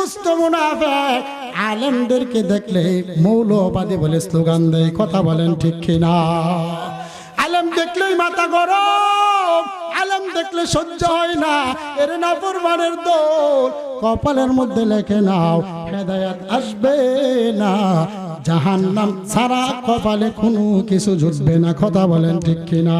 সমস্ত মুনাফিক আলেমদেরকে দেখলে মৌলবাদী বলে স্লোগান দেয়। কথা বলেন ঠিক কিনা? আলেম দেখলেই মাথা গরম, আলেম দেখলে সহ্য হয় না। এর নাফরমানের দল কপালের মধ্যে লেখে নাও, হেদায়েত আসবে না, জাহান্নাম ছাড়া কপালে কোনো কিছু জুটবে না। কথা বলেন ঠিক কিনা?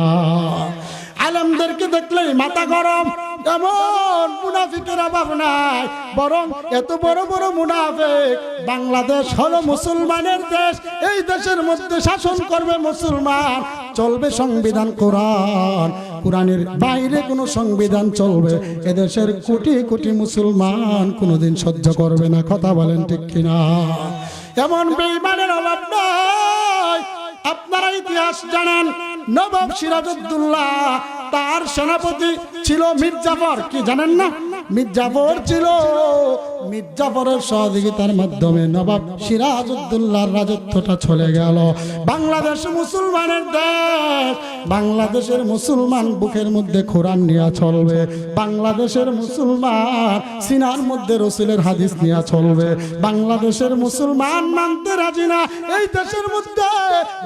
আলেমদেরকে দেখলেই মাথা গরম। এমন মুনাফিকের অভাব নাই, বরং এত বড় বড় মুনাফিক। বাংলাদেশ হলো মুসলমানের দেশ, এই দেশের মধ্যে শাসন করবে মুসলমান, চলবে সংবিধান কোরআন, কোরআনের বাইরে কোনো সংবিধান চলবে এদেশের কোটি কোটি মুসলমান কোনোদিন সহ্য করবে না। কথা বলেন ঠিক কিনা? এমন বেঈমানের অভাব নাই। আপনারা ইতিহাস জানেন, নবাব সিরাজউদ্দৌলা তার সেনাপতি ছিল মীর জাফর। কি জানেন না? মীর জাফর ছিল। মীর জাফরের সহযোগিতার মাধ্যমে নবাব সিরাজউদ্দৌলার রাজত্বটা চলে গেল। বাংলাদেশ মুসলমানের দেশ, বাংলাদেশের মুসলমান বুকের মধ্যে কোরআন নিয়ে চলবে, বাংলাদেশের মুসলমান সিনার মধ্যে রাসূলের হাদিস নিয়ে চলবে। বাংলাদেশের মুসলমান মানতে রাজি না এই দেশের মধ্যে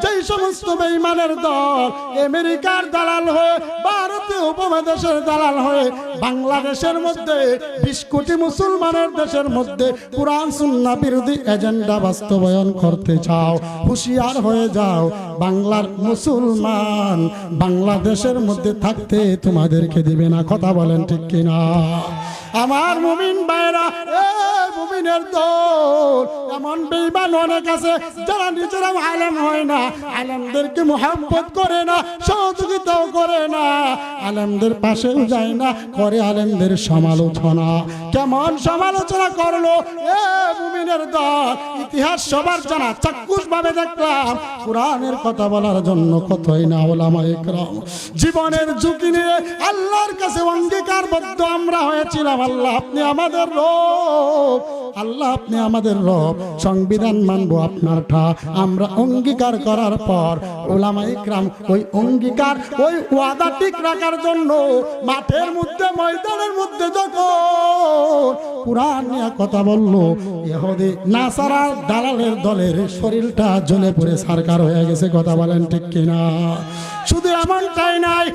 যেই সমস্ত বেঈমানের দল আমেরিকার দালাল হয়ে, ভারতীয় উপমহাদেশের দালাল হয়ে বাংলাদেশের মধ্যে 20 কোটি মুসলমানের দেশের মধ্যে কোরআন সুন্নাহ বিরোধী এজেন্ডা বাস্তবায়ন করতে চাও, হুঁশিয়ার হয়ে যাও। বাংলার মুসলমান বাংলাদেশের মধ্যে থাকতে তোমাদেরকে দিবে না। কথা বলেন ঠিক কিনা? আমার মুমিন ভাইরা, মুমিনের দল এমন বেঈমান অনেক আছে যারা নিজেরাও আলেম হয় না, আলেমদেরকে মুহাব্বত করে না, সহযোগিতাও করে না, আলেমদের পাশেও যায় না, করে আলেমদের সমালোচনা। কেমন সমালোচনা করলো মুমিনের দল? ইতিহাস সবার জানা, চাক্ষুষ ভাবে দেখলাম। কোরআনের কথা বলার জন্য কতই না ওলামায়ে কেরাম জীবনের ঝুঁকি নিয়ে আল্লাহর কাছে অঙ্গীকারবদ্ধ আমরা হয়েছিলাম। আল্লাহ আপনি আমাদের রব, আল্লাহ আপনি আমাদের রব, সংবিধান মানবো আপনারটা। আমরা অঙ্গীকার করার পর ওলামায়ে কেরাম ওই অঙ্গীকার, ওই ওয়াদা ঠিক রাখার জন্য মাঠের মধ্যে, ময়দানের মধ্যে যখন কোরআন নিয়ে কথা বললো, ইহুদি নাসারা দালালের দলের শরীরটা জ্বলে পড়ে সারকার হয়ে গেছে। কথা বলেন ঠিক কিনা? শুধু এমনটাই নাই,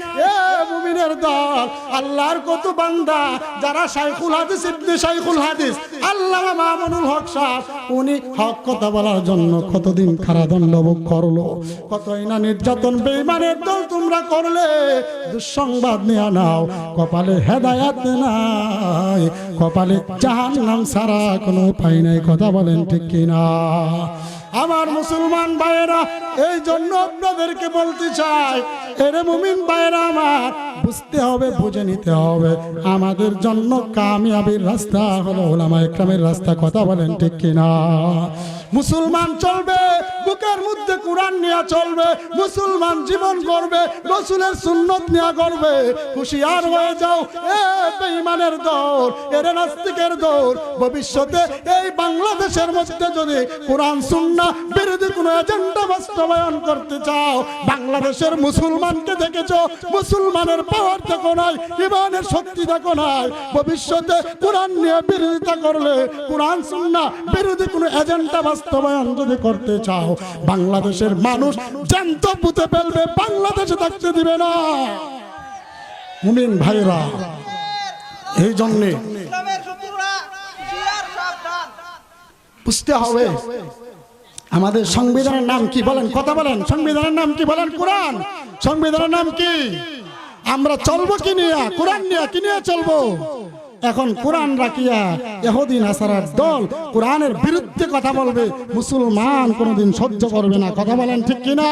মুমিনের দল আল্লাহর কত বান্দা যারা শাইখুল হাদিস, ইবনে শাইখুল হাদিস আল্লামা মামুনুল হক সাহেব, উনি হক কথা বলার জন্য কতদিন কারাদণ্ড ভোগ করলো, কতই না নির্যাতন বেঈমানের দল তোমরা করলে। দুঃসংবাদ নিয়ে নাও, কপালে হেদায়েত নাই, কপালে জাহান্নাম ছাড়া কোনো উপায় নাই। কথা বলেন ঠিক কিনা? আমার মুসলমান ভাইয়েরা, এই জন্য আপনাদেরকে বলতে চাই, এরে মুমিন ভাইয়েরা আমার, বুঝতে হবে, বুঝে নিতে হবে, আমাদের জন্য কামিয়াবির রাস্তা হলো উলামায়ে কেরামের রাস্তা। কথা বলেন ঠিক কিনা? মুসলমান চলবে, বুকের মধ্যে কোরআন নিয়ে চলবে, মুসলমান জীবন করবে, রাসূলের সুন্নাত নিয়ে করবে। হুঁশিয়ার হয়ে যাও বেঈমানের দল, এর নাস্তিকের দল। ভবিষ্যতে এই বাংলাদেশের মধ্যে যদি কোরআন সুন্নাহ বিরোধী কোনো এজেন্ডা বাস্তবায়ন করতে চাও, বাংলাদেশের মুসলমানকে দেখেছো, মুসলমানের পাওয়ার দেখো নাই, ইমানের শক্তি দেখো নাই। ভবিষ্যতে কোরআন নিয়ে বিরোধিতা করলে, কোরআন সুন্নাহ বিরোধী কোনো এজেন্ডা বাস্তবায়ন যদি করতে চাও, বাংলাদেশের মানুষ জ্যান্ত পুঁতে ফেলবে, বাংলাদেশে থাকতে দিবে না। মুমিন ভাইরা, এই জন্যে বুঝতে হবে আমাদের সংবিধানের নাম কি বলেন? কথা বলেন, সংবিধানের নাম কি বলেন? কোরআন। সংবিধানের নাম কি? আমরা চলবো কি নিয়ে? কোরআন নিয়ে। কি নিয়ে চলবো? এখন কোরআন রাখিয়া ইহুদি নাসারার দল কোরআনের বিরুদ্ধে কথা বলবে, মুসলমান কোনোদিন সহ্য করবে না। কথা বলেন ঠিক কিনা?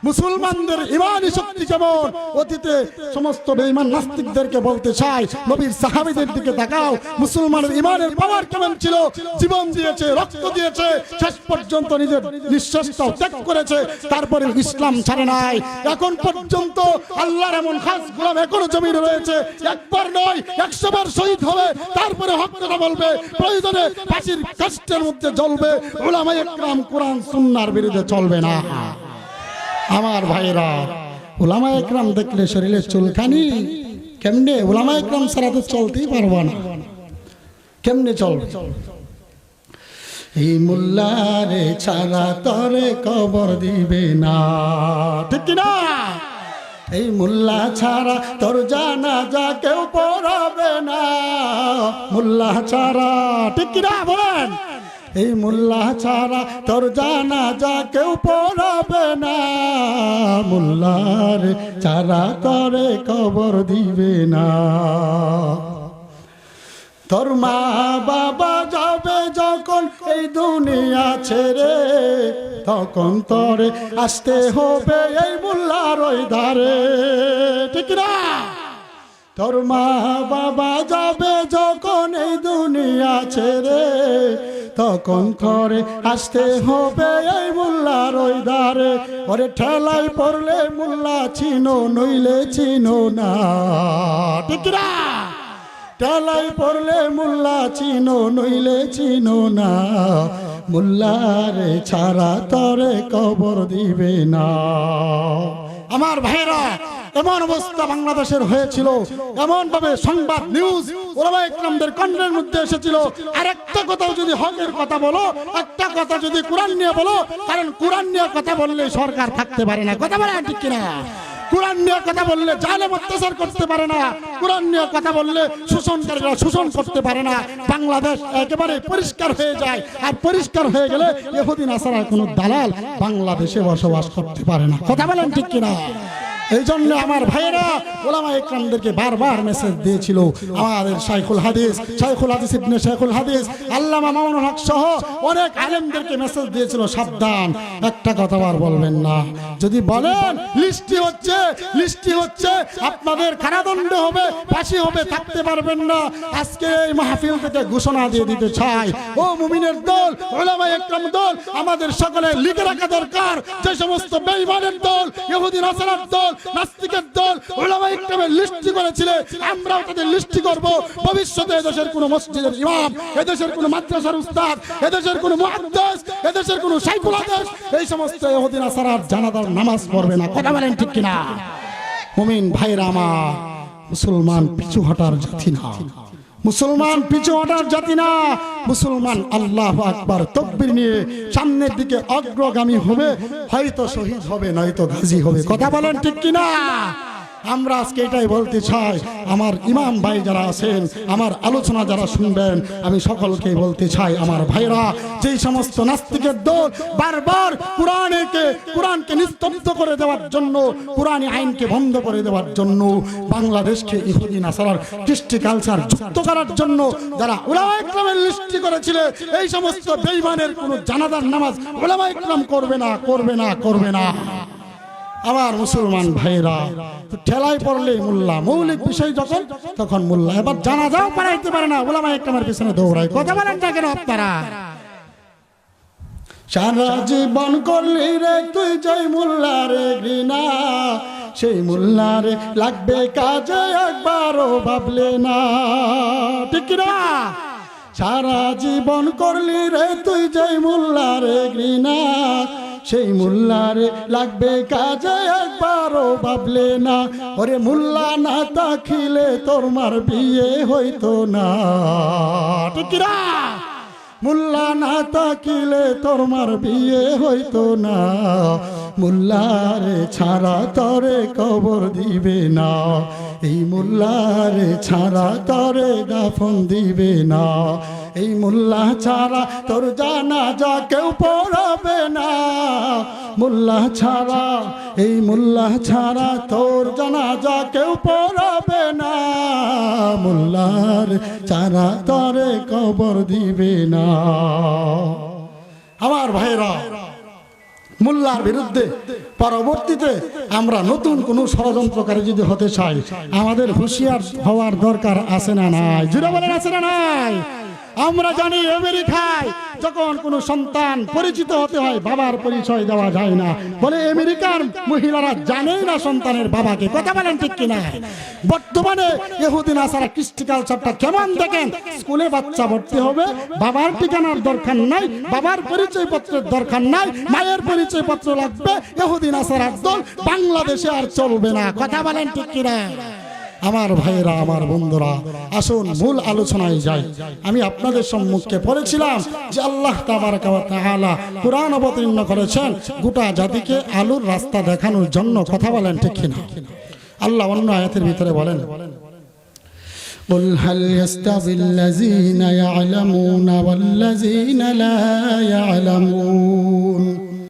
মুসলমানদের ইমানি শক্তি কেমন? অতীতে সমস্ত বেঈমান নাস্তিকদেরকে বলতে চাই, নবীর সাহাবীদের দিকে তাকাও, মুসলমানের ইমানের পাওয়ার কেমন ছিল? জীবন দিয়েছে, রক্ত দিয়েছে, শেষ পর্যন্ত নিজের নিঃশ্বাসটাও ত্যাগ করেছে, তারপরে ইসলাম ছাড়ে নাই। এখন পর্যন্ত আল্লাহর এমন খাস গোলাম এখনো জমিনে রয়েছে, একবার নয় 100 বার শহীদ হবে, তারপরে হক কথা বলবে, প্রয়োজনে ফাঁসির কাষ্ঠের মধ্যে জ্বলবে। উলামায়ে কেরাম কোরআন সুন্নাহর বিরুদ্ধে চলবে না। আমার ভাইরা, উলামায়ে কেরাম দেখলে শরীরে চুলকানি কেমনে? উলামায়ে কেরাম ছাড়া তো চলতেই পারবো না। কেমনে চলবে? এই মোল্লারে ছাড়া তরে কবর দিবে না, ঠিক না? এই মোল্লা ছাড়া তোর জানাজা কেউ পড়াবে না, মোল্লা ছাড়া, ঠিক না বলেন? এই মোল্লা ছাড়া তোর জানাজা কেউ পড়াবে না, মোল্লার ছাড়া তরে কবর দিবে না। তোর মা বাবা যাবে যখন এই দুনিয়া ছেড়ে, তখন তোরে আসতে হবে এই মোল্লার ওই ধারে, ঠিক না? তোর মা বাবা যাবে যখন এই দুনিয়া ছেড়ে, তখন তোরে আসতে হবে এই মোল্লার ওই ধারে। ওরে ঠেলাই পড়লে মোল্লা চিনো নইলে চিনো না, ঠিক না? ঠেলাই পড়লে মোল্লা চিনো নইলে চিনো না, মোল্লারে ছাড়া তরে কবর দিবে না। আমার ভাইরা, এমন অবস্থা বাংলাদেশের হয়েছিল, এমন ভাবে সংবাদ নিউজ ওলামা ইকরামদের কণ্ঠের মধ্যে এসেছিল, আর একটা কথা যদি হকের কথা বলো, একটা কথা যদি কোরআন নিয়ে বলো, কারণ কোরআন নিয়ে কথা বললে সরকার থাকতে পারে না, কথা বলে ঠিক কিনা? কোরআন নিয়ে কথা বললে জালেম অত্যাচার করতে পারে না, কোরআন নিয়ে কথা বললে শোষণকারীরা শোষণ করতে পারে না। বাংলাদেশ একেবারে পরিষ্কার হয়ে যায়, আর পরিষ্কার হয়ে গেলে ইহুদি নাসারা কোনো দালাল বাংলাদেশে বসবাস করতে পারে না, কথা বলেন ঠিক কিনা? এই জন্য আমার ভাইয়েরা ওলামা ইকরামদেরকে বারবার মেসেজ দিয়েছিল। আমাদের শাইখুল হাদিস ইবনে শাইখুল হাদিস আল্লামা মামুনুল হক সহ অনেক আলেমদেরকে মেসেজ দিয়েছিল, সাবধান, একটা কথা আর বলবেন না। যদি বলেন লিস্টি হচ্ছে আপনাদের কারাদণ্ড হবে, ফাঁসি হবে, থাকতে পারবেন না। আজকে এই মাহফিল থেকে ঘোষণা দিয়ে দিতে চাই, ও মুমিনের দল, ওলামা ইকরাম দল, আমাদের সকলে লিখে রাখা দরকার, যে সমস্ত বেঈমানের দল, ইহুদি নাসারার দল, নাস্তিকের দল উলামা ইকরামের লিস্টি করেছিলেন, আমরাও তাদের লিস্টি করব। ভবিষ্যতে এদেশের কোন মসজিদের ইমাম, এদেশের কোন মাদ্রাসার উস্তাদ, এদেশের কোন মুহাদ্দিস, এদেশের কোন শাইখুল হাদিস এই সমস্ত ইহুদি নাসারার জানাজার নামাজ পড়বে না, কথা বলেন ঠিক কিনা? মুমিন ভাইরা আমার, মুসলমান পিছু হটার জাতি না, মুসলমান পিছু হটার জাতি না। মুসলমান আল্লাহু আকবার তাকবীর নিয়ে সামনের দিকে অগ্রগামী হবে, হয়তো শহীদ হবে, নয়তো গাজী হবে, কথা বলেন ঠিক কিনা? আমরা আজকে এটাই বলতে চাই, আমার ইমাম ভাই যারা আছেন, আমার আলোচনা যারা শুনবেন, আমি সকলকেই বলতে চাই, আমার ভাইরা, যেই সমস্ত নাস্তিকের দল বারবার কোরআনকে নিস্তব্ধ করে দেওয়ার জন্য, কোরআনী আইনকে বন্ধ করে দেওয়ার জন্য, বাংলাদেশকে ইহুদি নাসারার কৃষ্টি কালচার যুক্ত করার জন্য যারা উলামা ইকরামের লিস্টি করেছিল, এই সমস্ত বেঈমানের কোনো জানাজার নামাজ উলামা ইকরাম করবে না, করবে না, করবে না। আমার মুসলমান ভাইরা, ঠেলাই পড়লে মোল্লা, মৌলিক বিষয় যখন তখন মোল্লা, এবার জানাজাও পড়াইতে পারে না, উলামা ইকরামের পিছনে দৌড়ায়, কথা বলেন না কেন আপনারা? সারা জীবন করলি রে তুই জয় মোল্লারে ঘৃণা, সেই মোল্লারে লাগবে কাজে একবারও ভাবলে না, ঠিক না? সারা জীবন করলি রে তুই জয় মোল্লারে ঘৃণা, সেই মোল্লারে লাগবে কাজে একবারও ভাবলে না। ওরে মোল্লা না তাকিলে তোর মার বিয়ে হইতো না, ঠিক না? মোল্লা না তাকিলে তোর মার বিয়ে হইতো না, মোল্লারে ছাড়া তরে কবর দিবে না, এই মোল্লারে ছাড়া তরে দাফন দিবে না, এই মোল্লা ছাড়া তোর জানাজা কেউ পড়াবে না, মোল্লা ছাড়া, এই মোল্লা ছাড়া তোর জানাজা কেউ পড়াবে না, মোল্লার ছাড়া তরে কবর দিবে না। আমার ভাইরা, মোল্লার বিরুদ্ধে পরবর্তীতে আমরা নতুন কোন ষড়যন্ত্রকারী যদি হতে চাই, আমাদের হুঁশিয়ার হওয়ার দরকার আছে না নাই? জুড়ে বলেন আছে না নাই? আমরা জানি আমেরিকায় যখন কোনো সন্তান পরিচিত হতে হয়, বাবার পরিচয় দেওয়া যায় না, বলে আমেরিকার মহিলারা জানেই না সন্তানের বাবাকে, কথা বলেন ঠিক কিনা? বর্তমানে ইহুদি নাসারা কৃষ্টি কালচারটা কেমন দেখেন, স্কুলে বাচ্চা ভর্তি হবে, বাবার ঠিকানার দরকার নাই, বাবার পরিচয় পত্রের দরকার নাই, মায়ের পরিচয় পত্র লাগবে। ইহুদি নাসারার দল বাংলাদেশে আর চলবে না, কথা বলেন ঠিক কিনা? আমার ভাইয়েরা, আমার বন্ধুরা, আসুন মূল আলোচনায় যাই। আমি আপনাদের সম্মুখে পড়েছিলাম যে আল্লাহ তাবারাকা ওয়া তাআলা কুরআন অবতীর্ণ করেছেন গোটা জাতিকে আলোর রাস্তা দেখানোর জন্য। কথা বলেন ঠিক কিনা? আল্লাহ অন্য আয়াতের ভিতরে বলেন, قل هل يستوي الذين يعلمون والذين لا يعلمون